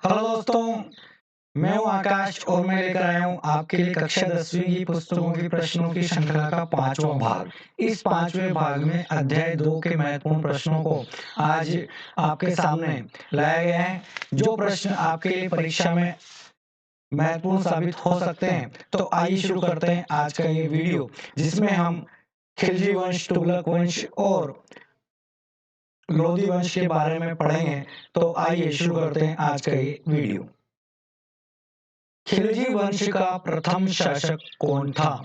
Hello दोस्तों, मैं हूं आकाश और मैं लेकर आया हूं आपके लिए कक्षा 10वीं की पुस्तकों की प्रश्नों की श्रृंखला का 5वां भाग। इस 5वें भाग में अध्याय 2 के महत्वपूर्ण प्रश्नों को आज आपके सामने लाया गया है। जो प्रश्न आपके लिए परीक्षा में महत्वपूर्ण साबित हो सकते हैं। तो आइए शुरू करते हैं आज का ये वीडियो, जिसमें हम खिलजी वंश, तुगलक वंश और लोधी वंश के बारे में पढ़ेंगे। तो आइए शुरू करते हैं आज का ये वीडियो। खिलजी वंश का प्रथम शासक कौन था?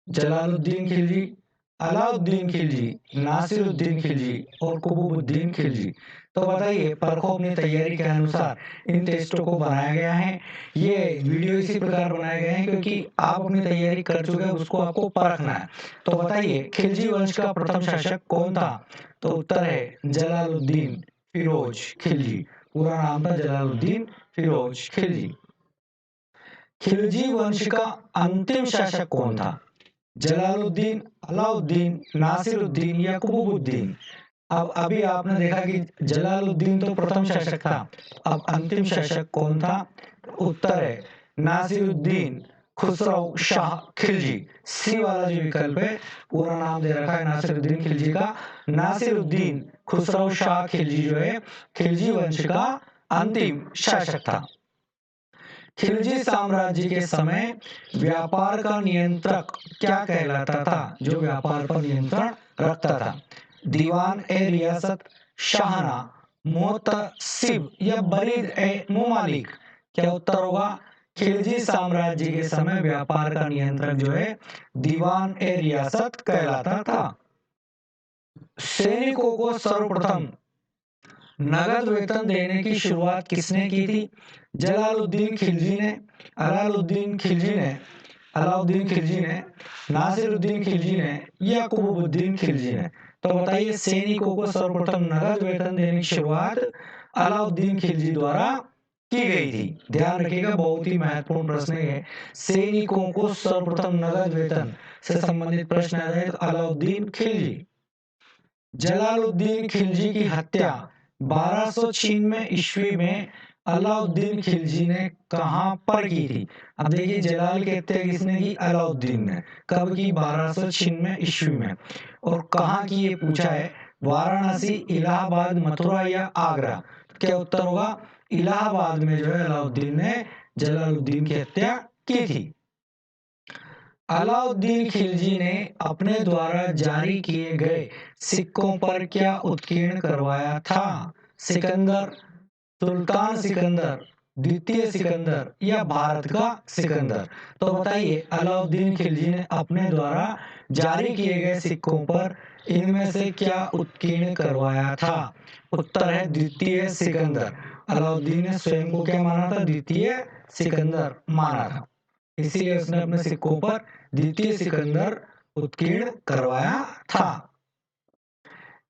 जलालुद्दीन खिलजी, अलाउद्दीन खिलजी, नासिरुद्दीन खिलजी और कुतुबुद्दीन खिलजी। तो बताइए, परखो अपनी तैयारी के अनुसार इन टेस्टों को बनाया गया है। ये वीडियो इसी प्रकार बनाए गए हैं क्योंकि आप अपनी तैयारी कर चुके हैं, उसको आपको परखना है। तो बताइए, खिलजी वंश का प्रथम शासक कौन था? तो उत्तर है जलालुद्दीन फिरोज खिलजी। पूरा नाम था जलालुद्दीन फिरोज खिलजी। खिलजी वंश का अंतिम शासक कौन था? जलालुद्दीन, अलाउद्दीन, नासिरुद्दीन या कुतुबुद्दीन? अब अभी आपने देखा कि जलालुद्दीन तो प्रथम शासक था। अब अंतिम शासक कौन था? उत्तर है नासिरुद्दीन खुसरो शाह खिलजी। सी वाला जो विकल्प है, पूरा नाम दे रखा है नासिरुद्दीन खिलजी का। नासिरुद्दीन खुसरो शाह खिलजी जो है खिलजी वंश का अंतिम शासक था। खिलजी साम्राज्य के समय व्यापार का नियंत्रक क्या कहलाता था? जो व्यापार पर नियंत्रण रखता था। दीवान ए रियासत, शाहना, मोहतसिब या बरीद ए मुमालिक? क्या उत्तर होगा? खिलजी साम्राज्य के समय व्यापार का नियंत्रक जो है दीवान ए रियासत कहलाता था। सैनिकों को सर्वप्रथम नगद वेतन देने की शुरुआत किसने की थी? जलालुद्दीन खिलजी ने, अलाउद्दीन खिलजी ने, अलाउद्दीन खिलजी ने, नासिरुद्दीन खिलजी ने या कुतुबुद्दीन खिलजी ने? तो बताइए, सैनिकों को सर्वप्रथम नगद वेतन देने की शुरुआत अलाउद्दीन खिलजी द्वारा की गई थी। ध्यान रखिएगा, बहुत ही महत्वपूर्ण प्रश्न है। सैनिकों को सर्वप्रथम नगद वेतन से संबंधित प्रश्न आ जाए तो अलाउद्दीन खिलजी। जलालुद्दीन खिलजी की हत्या 1296 ईस्वी में अलाउद्दीन खिलजी ने कहां पर की थी? अब देखिए, जलाल की हत्या किसने की? अलाउद्दीन ने। कब की? 1296 ईस्वी में। और कहां की ये पूछा है? वाराणसी, इलाहाबाद, मथुरा या आगरा? क्या उत्तर होगा? इलाहाबाद में जो है अलाउद्दीन ने जलालुद्दीन की हत्या की थी। अलाउद्दीन खिलजी ने अपने द्वारा जारी किए गए सिक्कों पर क्या उत्कीर्ण करवाया था? सिकंदर, सुल्तान सिकंदर, द्वितीय सिकंदर या भारत का सिकंदर? तो बताइए, अलाउद्दीन खिलजी ने अपने द्वारा जारी किए गए सिक्कों पर इनमें से क्या उत्कीर्ण करवाया था? उत्तर है द्वितीय सिकंदर। अलाउद्दीन ने स्वयं को क्या माना था? द्वितीय सिकंदर माना था, इसीलिए उसने अपने सिक्कों पर द्वितीय सिकंदर उत्कीर्ण करवाया था।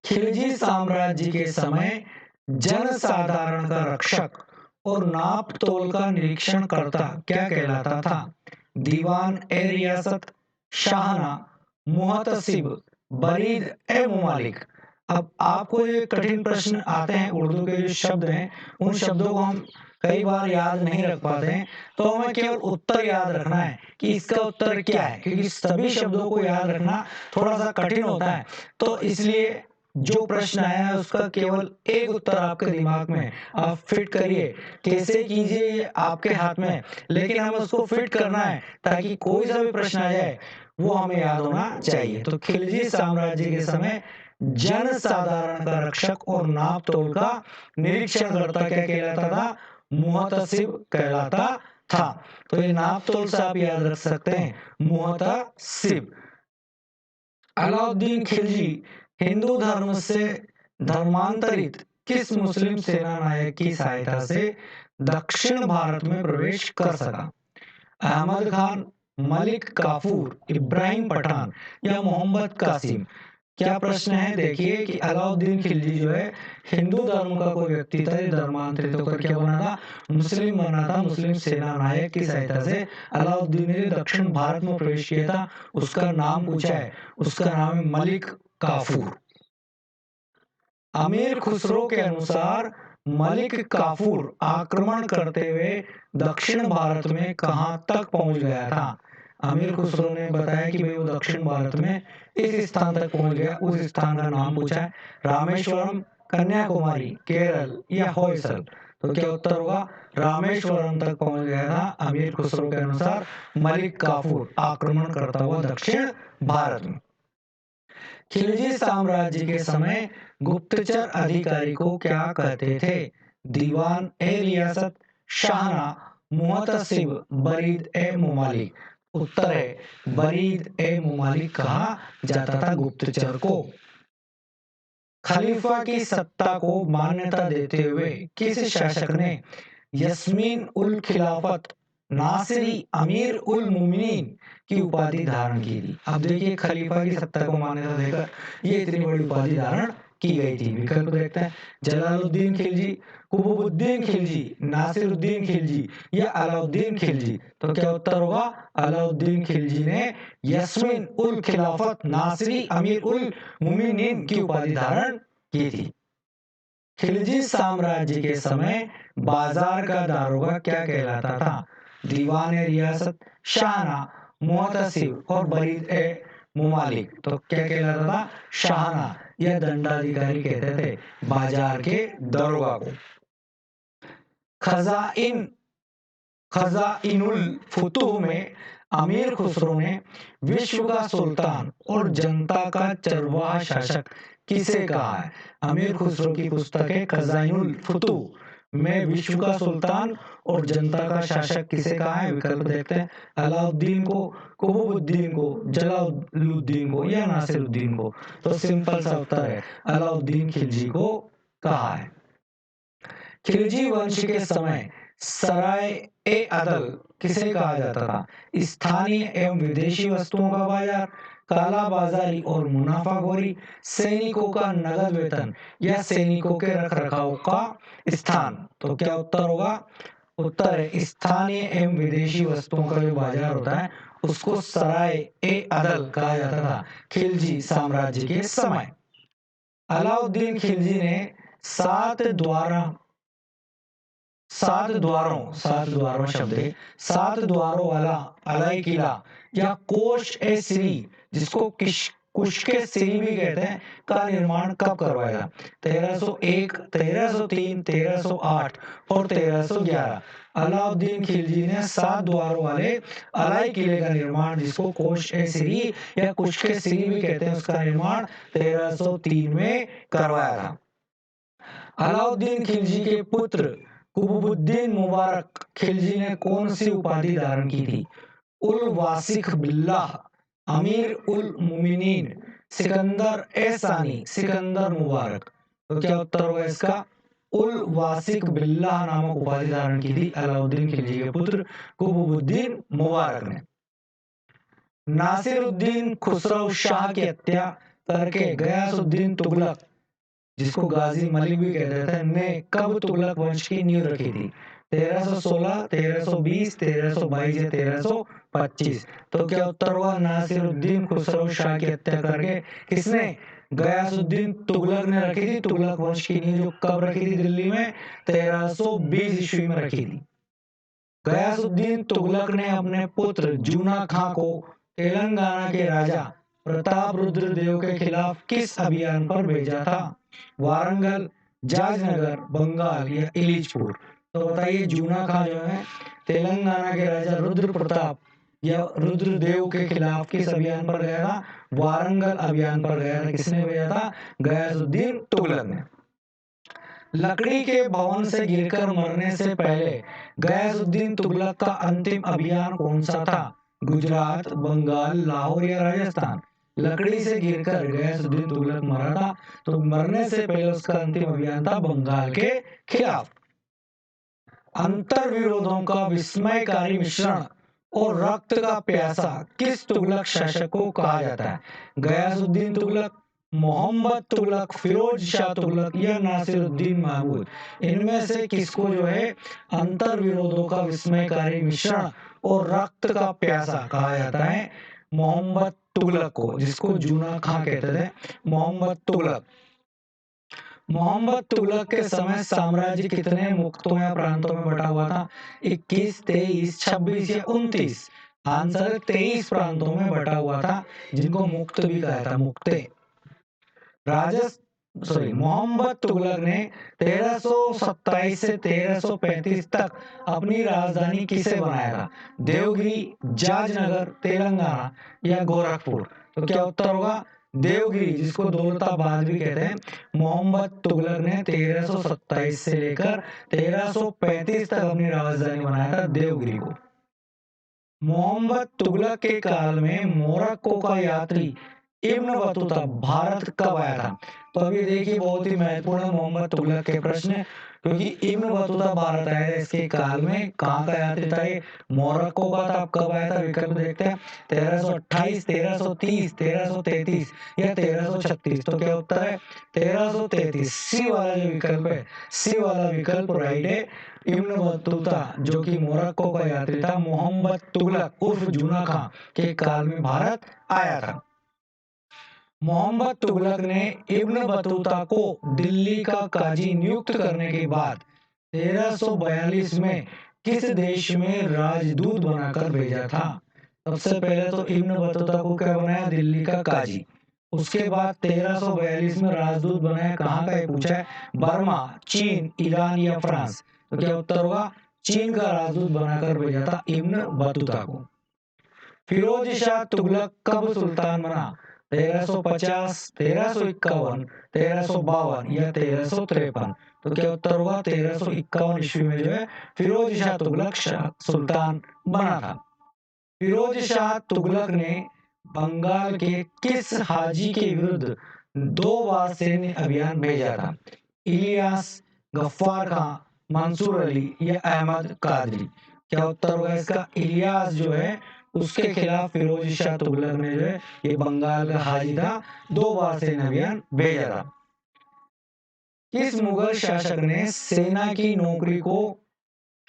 खिलजी साम्राज्य के समय जनसाधारण का रक्षक और नाप तोल का निरीक्षण करता क्या कहलाता था? दीवान ए रियासत, शाहना, मुहतसिब, बरीद ए मुमालिक? अब आपको ये कठिन प्रश्न आते हैं, उर्दू के जो शब्द हैं उन शब्दों को हम कई बार याद नहीं रख पाते हैं, तो हमें केवल उत्तर याद रखना है कि इसका उत्तर क्या है, क्योंकि सभी शब्दों को याद रखना थोड़ा सा कठिन होता है। तो इसलिए जो प्रश्न आया है उसका केवल एक उत्तर आपके दिमाग में आप फिट करिए। कैसे कीजिए ये आपके हाथ में है, लेकिन हमें उसको फिट करना है ताकि कोई सा भी प्रश्न आ जाए वो हमें याद होना चाहिए। तो खिलजी साम्राज्य के समय जनसाधारण का रक्षक और नाप तोल का निरीक्षण करता क्या कहलाता था? मुहतसिब कहलाता था। तो ये नाप तोल से आप याद रख सकते हैं, मुहतसिब। अलाउद्दीन खिलजी हिंदू धर्म से धर्मांतरित किस मुस्लिम सेना नायक की सहायता से दक्षिण भारत में प्रवेश कर सका? अहमद खान, मलिक काफूर, इब्राहिम पठान या मोहम्मद कासिम? क्या प्रश्न है? देखिए कि अलाउद्दीन खिलजी जो है हिंदू धर्म का कोई व्यक्ति था, धर्मांतरित होकर क्या बना था? मुस्लिम बना था। मुस्लिम सेना नायक की सहायता से अलाउद्दीन ने दक्षिण भारत में प्रवेश किया था। उसका नाम पूछा है, उसका नाम है मलिक काफूर। अमीर खुसरो के अनुसार मलिक काफूर आक्रमण करते हुए दक्षिण भारत में कहां तक पहुंच गया था। अमीर खुसरो ने बताया कि भाई वो दक्षिण भारत में इस स्थान तक पहुंच गया। उस स्थान का नाम पूछा है, रामेश्वरम, कन्याकुमारी, केरल या होयसल। तो क्या उत्तर होगा? रामेश्वरम तक पहुंच गया था अमीर खुसरो के अनुसार मलिक काफूर आक्रमण करता हुआ दक्षिण भारत में। खिलजी साम्राज्य के समय गुप्तचर अधिकारी को क्या कहते थे? दीवान ए रियासत, शाहना, मुहतसिब, बरीद ए मुमालिक। उत्तर है बरीद ए मुमालिक कहा जाता था गुप्तचर को। खलीफा की सत्ता को मान्यता देते हुए किस शासक ने यस्मीन उल खिलाफत, नासिरी, अमीर उल मुमिनीन की उपाधि धारण की थी? अब देखिए, खलीफा की सत्ता को मान्यता देकर ये इतनी बड़ी उपाधि धारण की गई थी। विकल्प देखते हैं, जलालुद्दीन खिलजी, कुतुबुद्दीन खिलजी, नासिरुद्दीन खिलजी या अलाउद्दीन खिलजी। तो क्या उत्तर होगा? अलाउद्दीन खिलजी ने यस्मीन उल खिलाफत, नासिरी, अमीर उल मुमिनीन की उपाधि धारण की थी। खिलजी साम्राज्य के समय बाजार का दारोगा क्या कहलाता था? दीवान ए रियासत, शाहना, मुहतसिब और बरीद ए मुमालिक। तो क्या कहलाता था? शाहना या दंडाधिकारी कहते थे बाजार के दारोगा को। खजाइनुल फुतूह में अमीर खुसरो ने विश्व का सुल्तान और जनता का चरवाहा शासक किसे कहा है? अमीर खुसरो की पुस्तक है खजाइनुल फुतूह में विश्व का सुल्तान और जनता का शासक किसे कहा है? विकल्प देखते हैं, अलाउद्दीन को, कुतुबुद्दीन को, जलालुद्दीन को या नासिरुद्दीन को। तो सिंपल सा उत्तर है अलाउद्दीन खिलजी को कहा है। खिलजी वंश के समय सराय ए अदल किसे कहा जाता था? स्थानीय एवं विदेशी वस्तुओं का बाजार, काला बाजारी और मुनाफाखोरी, सैनिकों का नगद वेतन या सैनिकों के रख रखाव का स्थान। तो क्या उत्तर होगा? उत्तर है स्थानीय एवं विदेशी वस्तुओं का जो बाजार होता है उसको सराय ए अदल कहा जाता था खिलजी साम्राज्य के समय। अलाउद्दीन खिलजी ने सात द्वारों वाला अलाई किला या कोश ए सिरी, जिसको कुश के सिरी भी कहते हैं, का निर्माण कब करवाया? 1301, 1303, 1308 और 1311। अलाउद्दीन खिलजी ने 7 द्वारों वाले अलाई किले का निर्माण, जिसको कोश ए सिरी या कुश के सिरी भी कहते हैं, उसका निर्माण 1303 में करवाया था। अलाउद्दीन खिलजी के पुत्र कुतुबुद्दीन मुबारक खिलजी ने कौन सी उपाधि धारण की थी? उल वासिक बिल्लाह, अमीर उल मुमिनीन, सिकंदर ए सानी, सिकंदर मुबारक। तो क्या उत्तर होगा इसका? उल वासिक बिल्लाह नामक उपाधि धारण की थी अलाउद्दीन खिलजी के पुत्र कुतुबुद्दीन मुबारक ने। नासिरुद्दीन खुसरो शाह की हत्या करके गयासुद्दीन तुगलक, जिसको गाजी मलिक भी कहते थे, ने कब तुगलक वंश की नींव रखी थी? 1316, 1320, 1322 या 1325। तो क्या उत्तर हुआ? नासिरुद्दीन खुसरो शाह की हत्या करके किसने? गयासुद्दीन तुगलक ने रखी थी तुगलक वंश की नींव। जो कब रखी थी दिल्ली में? 1320 ईस्वी में रखी थी। गयासुद्दीन तुगलक ने अपने पुत्र जूना खां को तेलंगाना के राजा प्रताप रुद्र देव के खिलाफ किस अभियान पर भेजा था? वारंगल, जाजनगर, बंगाल या इलीचपुर। तो बताइए, जूना खां जो है तेलंगाना के राजा रुद्र प्रताप या रुद्रदेव के खिलाफ किस अभियान पर गया था? वारंगल अभियान पर गया था। किसने भेजा था? गयासुद्दीन तुगलक ने। लकड़ी के भवन से गिरकर मरने से पहले गयासुद्दीन तुगलक का अंतिम अभियान कौन सा था? गुजरात, बंगाल, लाहौर या राजस्थान। लकड़ी से गिरकर गयासुद्दीन तुगलक मरा था, तो मरने से पहले उसका अंतिम अभियान था बंगाल के खिलाफ। अंतर विरोधों का विस्मयकारी मिश्रण और रक्त का प्यासा किस तुगलक शासक को कहा जाता है? गयासुद्दीन तुगलक, मोहम्मद तुगलक, फिरोज शाह तुगलक या नासिरुद्दीन महमूद। इनमें से किसको जो है अंतर विरोधों का विस्मयकारी मिश्रण और रक्त का प्यासा कहा जाता है? मोहम्मद तुगलक को, जिसको जूना खां कहते थे, मोहम्मद तुगलक। मोहम्मद तुगलक के समय साम्राज्य कितने मुक्तों या प्रांतों में बटा हुआ था? 21, 23, 26 या 29? आंसर 23 प्रांतों में बटा हुआ था, जिनको मुक्त भी कहा था, मुक्ते। मोहम्मद तुगलक ने 1327 से 1335 तक अपनी राजधानी किसे बनाया था? देवगिरी, जाजनगर, तेलंगाना या गोरखपुर? तो क्या उत्तर होगा? देवगिरी, जिसको दौलताबाद भी कहते हैं। मोहम्मद तुगलक ने 1327 से लेकर 1335 तक अपनी राजधानी बनाया था, देवगिरी को। मोहम्मद तुगलक के काल में मोरक्को का यात्री इब्न बतूता भारत कब आया था? तो अभी देखिए, बहुत ही महत्वपूर्ण मोहम्मद तुगलक के प्रश्न, क्योंकि इब्न बतूता भारत आया था इसके काल में। कहाँ का यात्री था ये? मोरक्को का था। कब आया था? विकल्प देखते हैं, 1328, 1330, 1333 या 1336? तो क्या उत्तर है? 1333। सी वाला जो विकल्प है, सी वाला विकल्प राइट है। इब्न बतूता, जो कि मोरक्को का यात्री था, मोहम्मद तुगलक उर्फ जूना खां के काल में भारत आया था। मोहम्मद तुगलक ने इब्न बतूता को दिल्ली का काजी नियुक्त करने के बाद 1342 में किस देश में राजदूत बनाकर भेजा था? सबसे पहले तो इब्न बतूता को क्या बनाया? दिल्ली का काजी। उसके बाद 1342 में राजदूत बनाया, कहाँ का ये पूछा है? बर्मा, चीन, ईरान या फ्रांस? तो क्या उत्तर होगा? चीन का राजदूत बनाकर भेजा था इब्न बतूता को। फिरोज शाह तुगलक कब सुल्तान बना? 1350, 1351, 1352 या 1353? तो क्या उत्तर होगा? 1351 ईस्वी में जो है फिरोज शाह तुगलक सुल्तान बना था। फिरोज शाह तुगलक ने बंगाल के किस हाजी के विरुद्ध 2 बार सैन्य अभियान भेजा था? इलियास, गफ्फार खां, मंसूर अली या अहमद कादरी? क्या उत्तर होगा इसका? इलियास जो है, उसके खिलाफ फिरोज शाह तुगलक ने जो है, ये बंगाल का हाजी था, 2 बार सैन्य अभियान भेजा था। किस मुगल शासक ने सेना की नौकरी को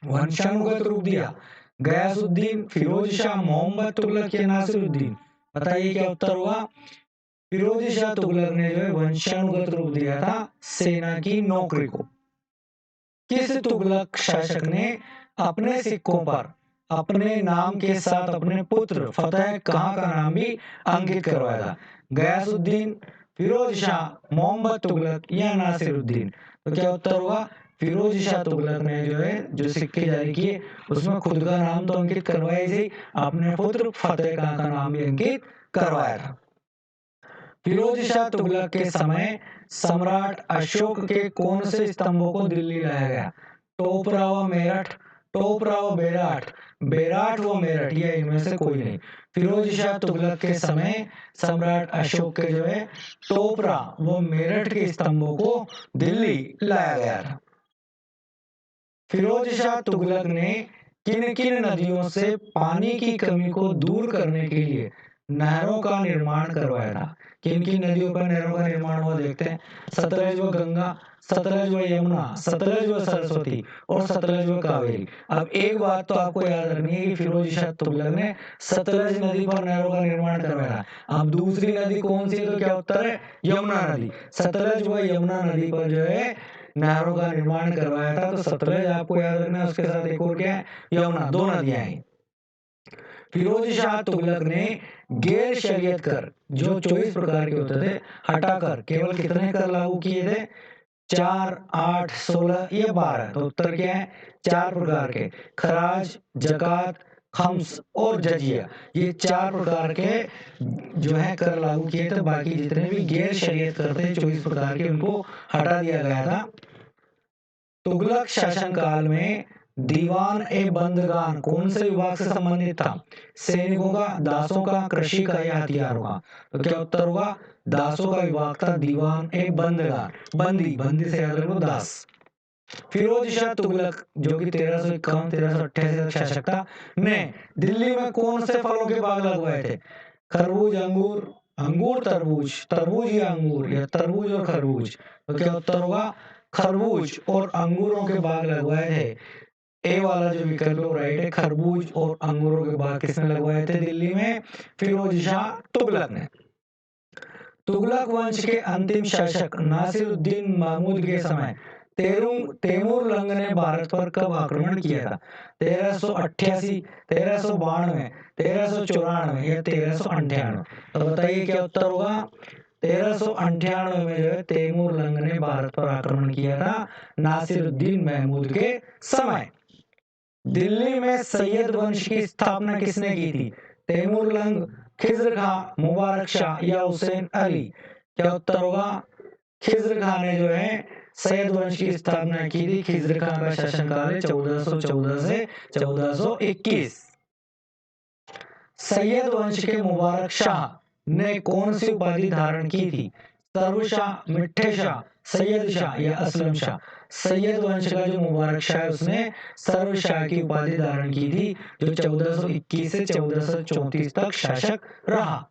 वंशानुगत रूप दिया? गयासुद्दीन, फिरोज शाह, मोहम्मद तुगलक या नासिरुद्दीन? बताइए क्या उत्तर होगा? फिरोज शाह तुगलक ने जो है वंशानुगत रूप दिया था सेना की नौकरी को। किस तुगलक शासक ने अपने सिक्कों पर अपने नाम के साथ अपने पुत्र फतेह खां का नाम भी अंकित करवाया था? गयासुद्दीन, फिरोज शाह, मोहम्मद तुगलक या नासिरुद्दीन? तो क्या उत्तर होगा? फिरोज शाह तुगलक ने जो है, जो सिक्के जारी किए, उसमें खुद का नाम तो अंकित करवाया ही, अपने पुत्र फतेह खां का नाम भी अंकित करवाया था। फिरोज शाह तुगलक के समय सम्राट अशोक के कौन से स्तंभों को दिल्ली लाया गया? टोपरा व मेरठ, टोपरा व बेराट, बेराट व मेरठ या इनमें से कोई नहीं? फिरोज शाह तुगलक के समय सम्राट अशोक के जो है टोपरा व मेरठ के स्तंभों को दिल्ली लाया गया था। फिरोज शाह तुगलक ने किन किन नदियों से पानी की कमी को दूर करने के लिए नहरों का निर्माण करवाया था? किन किन नदियों पर नहरों का निर्माण हुआ देखते हैं। सतलज व गंगा, सतलज व यमुना, सतलज व सरस्वती और सतलज व कावेरी। अब एक बात तो आपको याद रखनी है कि फिरोज शाह तुगलक ने सतलज नदी पर नहरों का निर्माण करवाया। अब दूसरी नदी कौन सी है? तो क्या उत्तर है? यमुना नदी। सतलज व यमुना नदी पर जो है नहरों का निर्माण करवाया था। तो सतलज आपको याद रखना है, उसके साथ एक और क्या है? यमुना। 2 नदियां हैं। फिरोज शाह तुगलक ने गैर शरीयत कर, जो 24 प्रकार के होते थे, हटाकर केवल कितने कर लागू किए थे? 4, 8, 16 या 12? तो उत्तर क्या है? 4 प्रकार के। खराज, जकात, खम्स और जजिया, ये 4 प्रकार के जो है कर लागू किए थे। बाकी जितने भी गैर शरीयत कर थे 24 प्रकार के, उनको हटा दिया गया था। तुगलक शासनकाल में दीवान ए बंदगान कौन से विभाग से संबंधित था? सैनिकों का, दासों का, कृषि का या हथियारों का? तो क्या उत्तर होगा? दासों का विभाग था दीवान ए बंदगान। बंदी, बंदी से याद रखो दास। फिरोज शाह तुगलक, जो कि 1351 1388 तक शासक था, ने दिल्ली में कौन से फलों के बाग लगवाए थे? खरबूज, अंगूर, अंगूर तरबूज, तरबूज या अंगूर या तरबूज और खरबूज? तो क्या उत्तर होगा? खरबूज और अंगूरों के बाग लगवाए थे। ए वाला जो विकल्प है राइट है। खरबूज और अंगूरों के बाग किसने लगवाए थे दिल्ली में? फिरोज शाह तुगलक ने। तुगलक वंश के अंतिम शासक नासिरुद्दीन महमूद के समय तैमूर लंग ने भारत पर कब आक्रमण किया था? 1388, 1392, 1394 या 1398? तो बताइए क्या उत्तर होगा? 1398 में जो है तैमूर लंग ने भारत पर आक्रमण किया था नासिरुद्दीन महमूद के समय। दिल्ली में सैयद वंश की स्थापना किसने की थी? तैमूर लंग, खिज्र खां, मुबारक शाह या हुसैन अली? क्या उत्तर होगा? खिज्र खां ने जो है सैयद वंश की स्थापना की थी। खिज्र खां का शासनकाल है 1414 से 1421। सैयद वंश के मुबारक शाह ने कौन सी उपाधि धारण की थी? सर्वशाह, मिठ्ठे शाह, सैयद शाह या असलम शाह? सैयद वंश का जो मुबारक शाह है उसने सर्वशाह की उपाधि धारण की थी, जो 1421 से 1434 तक शासक रहा।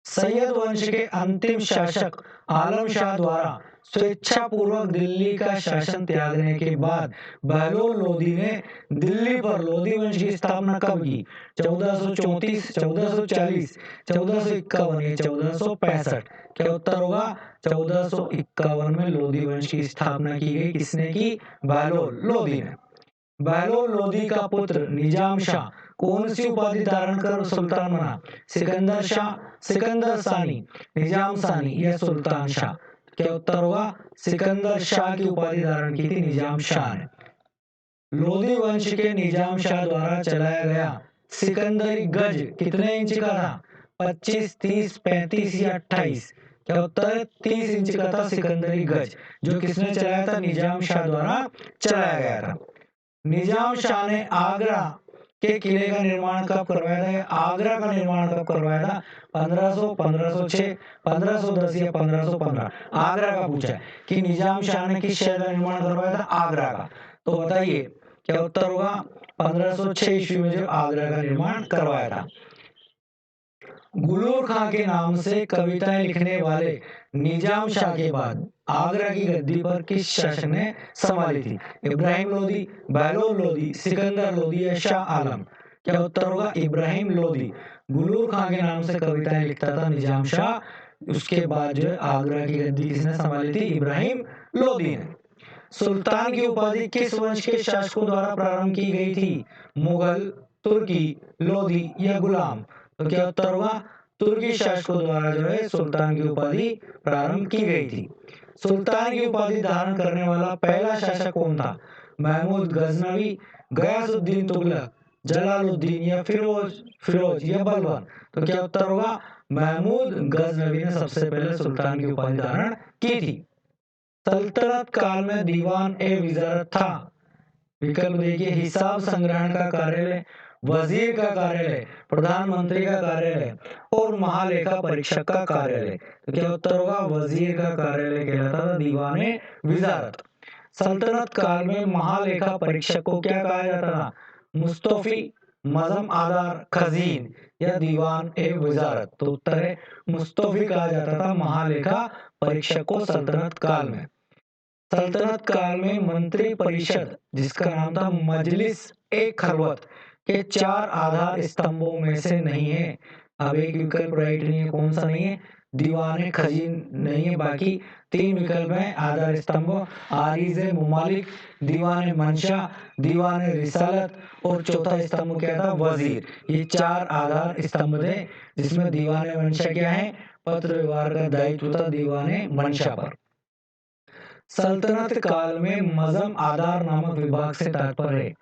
सैयद वंश के अंतिम शासक आलम शाह द्वारा स्वेच्छापूर्वक दिल्ली का शासन त्यागने के बाद बहलोल लोदी ने दिल्ली पर लोदी वंश की स्थापना कब की? 1434, 1440, 1451 या 1465? क्या उत्तर होगा? 1451 में लोदी वंश की स्थापना की गई। किसने की? बहलोल लोदी ने। बहलोल लोदी का पुत्र निजाम शाह कौन सी उपाधि धारण कर सुल्तान बना? सिकंदर शाह, सिकंदर सानी, निजाम सानी या सुल्तान शाह? क्या उत्तर होगा? सिकंदर शाह की उपाधि धारण की थी निजाम शाह ने। लोदी वंश के निजाम शाह द्वारा चलाया गया सिकंदरी गज कितने इंच का था? 25, 30, 35 या 28? क्या उत्तर है? 30 इंच का था सिकंदरी गज, जो किसने चलाया था? निजाम शाह द्वारा चलाया गया था। निजाम शाह ने आगरा के किले का निर्माण कब करवाया था? आगरा का निर्माण कब करवाया था? 1500, 1506, 1510 या 1515? आगरा का पूछा है कि निजाम शाह ने किस शहर का निर्माण करवाया था? आगरा का। तो बताइए क्या उत्तर होगा? 1506 ईस्वी में जो आगरा का निर्माण करवाया था। गुलूर खां के नाम से कविताएं लिखने वाले निजाम शाह के बाद आगरा की गद्दी पर किस शासक ने संभाली थी? इब्राहिम लोदी, बहलोल लोदी, सिकंदर लोदी या शाह आलम? क्या उत्तर होगा? इब्राहिम लोदी। गुलूर खां के नाम से कविताएं लिखता था निजाम शाह, उसके बाद जो है आगरा की गद्दी किसने संभाली थी? इब्राहिम लोदी ने। सुल्तान की उपाधि किस वंश के शासकों द्वारा प्रारंभ की गई थी? मुगल, तुर्की, लोधी या गुलाम? तो क्या उत्तर होगा? तुर्की शासकों द्वारा जो है सुल्तान की उपाधि प्रारंभ की गई थी। सुल्तान की उपाधि धारण करने वाला पहला शासक कौन था? महमूद गजनवी, गयासुद्दीन तुगलक, जलालुद्दीन या फिरोज या बलबन? तो क्या उत्तर होगा? महमूद गजनवी ने सबसे पहले सुल्तान की उपाधि धारण की थी। सल्तनत काल में दीवान ए विजारत था। विकल्प देखिए, हिसाब संग्रहण का कार्यालय, वजीर का कार्यालय, प्रधानमंत्री का कार्यालय और महालेखा परीक्षक का कार्यालय? तो क्या उत्तर होगा? वजीर का कार्यालय कहलाता था दीवान ए विजारत। सल्तनत काल में महालेखा परीक्षक को क्या कहा जाता था? मुस्तफी, मजम आदार, खजीन या दीवान ए विजारत? तो उत्तर है मुस्तफी कहा जाता था महालेखा परीक्षक को सल्तनत काल में। सल्तनत काल में मंत्री परिषद, जिसका नाम था मजलिस ए खलवत, के 4 आधार स्तंभों में से नहीं है। अब एक विकल्प राइट नहीं है, कौन सा नहीं है? दीवाने खजीन नहीं है, बाकी 3 विकल्प हैं आधार स्तंभ, आरीज़े मुमालिक, दीवाने मंशा, दीवाने रिसालत और चौथा स्तंभ क्या था? वजीर। ये 4 आधार स्तंभ थे, जिसमें दीवाने मंशा क्या है? पत्र व्यवहार का दायित्व था दीवाने मंशा पर। सल्तनत काल में मजम आधार नामक विभाग से तात्पर्य है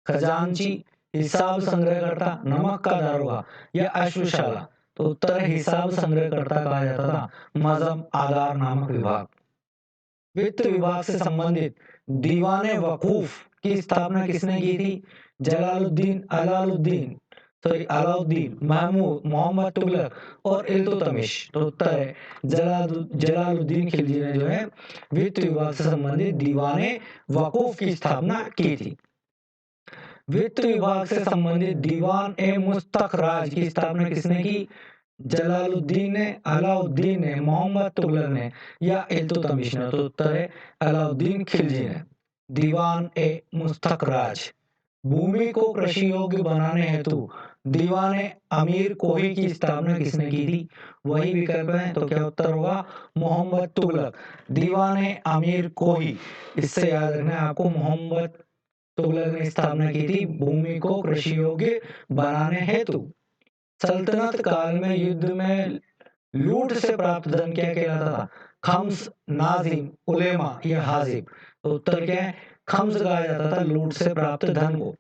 खजांची, हिसाब संग्रहकर्ता, नमक का दारोगा या अश्वशाला? तो उत्तर है हिसाब संग्रहकर्ता कहा जाता था मजम आधार नामक विभाग। वित्त विभाग से संबंधित दीवाने वकूफ की स्थापना किसने की थी? जलालुद्दीन, अलाउद्दीन, महमूद, मोहम्मद तुगलक और इल्तुतमिश? तो उत्तर है जलालुद्दीन खिलजी ने जो है वित्त विभाग से संबंधित दीवाने वकूफ की स्थापना की थी। वित्त विभाग से संबंधित दीवान ए मुस्तखराज की स्थापना किसने की? जलालुद्दीन ने, अलाउद्दीन ने, मोहम्मद तुगलक ने या इल्तुतमिश ने? तो उत्तर है अलाउद्दीन खिलजी ने। दीवान ए मुस्तखराज। भूमि को कृषि योग्य बनाने हेतु दीवाने अमीर कोही की स्थापना किसने की थी? वही विकल्प है, तो क्या उत्तर होगा? मोहम्मद तुगलक। दीवाने अमीर कोही, इससे याद रखना है आपको, मोहम्मद तुगलक ने स्थापना की थी भूमि को कृषि योग्य बनाने हेतु। सल्तनत काल में युद्ध में लूट से प्राप्त धन क्या कहलाता था? खम्स, नाजिम, उलेमा या हाजिब? तो उत्तर क्या है? खम्स कहा जाता था लूट से प्राप्त धन को।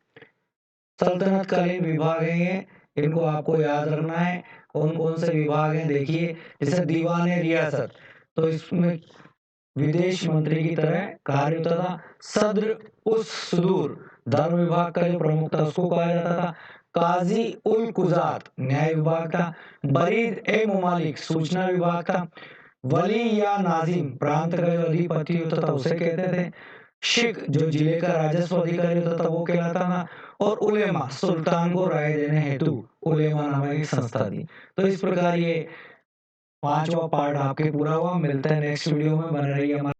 सल्तनत कालीन विभाग है ये, इनको आपको याद रखना है। कौन कौन से विभाग हैं देखिए, जैसे दीवान रियासत, तो इसमें विदेश मंत्री की तरह कार्य होता था। सद्र उस सुदूर, धर्म विभाग का जो प्रमुख था उसको कहा जाता था। काजी उल कुजात, न्याय विभाग था। बरीद ए मुमालिक, सूचना विभाग था। वली या नाजिम, प्रांत का जो अधिपति होता था उसे कहते थे। शिख, जो जिले का राजस्व अधिकारी होता था वो कहलाता था। और उलेमा, सुल्तान को राय देने हेतु उलेमा नामक एक संस्था थी। तो इस प्रकार ये 5वां पार्ट आपके पूरा हुआ। मिलते हैं नेक्स्ट वीडियो में, बने रहिए हमारे